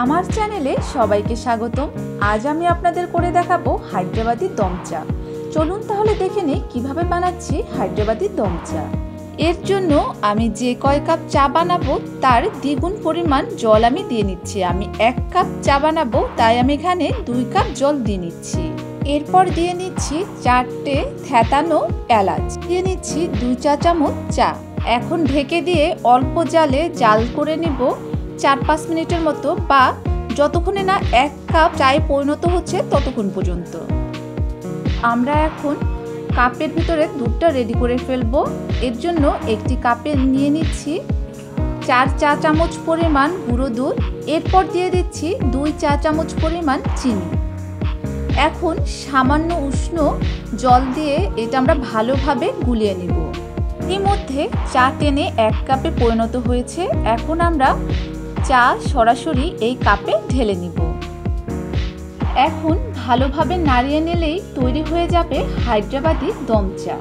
আমার চ্যানেলে সবাইকে স্বাগতম। আজ আমি আপনাদের করে দেখাবো হায়দ্রাবাদি দম চা। চলুন তাহলে দেখে নিই কিভাবে বানাচ্ছি হায়দ্রাবাদি দম চা। এর জন্য আমি যে কয় কাপ চা বানাবো তার দ্বিগুণ পরিমাণ জল আমি দিয়ে নিচ্ছি। আমি 1 কাপ চা বানাবো, তাই আমি এখানে 2 কাপ জল দিয়ে নিচ্ছি। এরপর দিয়ে নিচ্ছি 4টে থেতানো এলাচ, দিয়ে নিচ্ছি 2 চা চামচ চা। এখন ঢেকে দিয়ে অল্প জালে জাল করে নিব 4-5 মিনিটের মতো, বা যতক্ষণে না 1 কাপ চায়ে পরিণত হচ্ছে ততক্ষণ পর্যন্ত। আমরা এখন কাপের ভিতরে দুধটা রেডি করে ফেলবো। এর জন্য একটি কাপে নিয়ে নিচ্ছি 4 চা চামচ পরিমাণ গুঁড়ো দুধ, এরপর দিয়ে দিচ্ছি 2 চা চামচ পরিমাণ চিনি। এখন সামান্য উষ্ণ জল দিয়ে এটা আমরা ভালোভাবে গুলিয়ে নিব। এর মধ্যে চা টেনে 1 কাপে পরিণত হয়েছে। এখন আমরা চা সরাসরি এই কাপে ঢেলে নিব। এখন ভালোভাবে নাড়িয়ে নিলেই তৈরি হয়ে যাবে হায়দ্রাবাদি দম চা।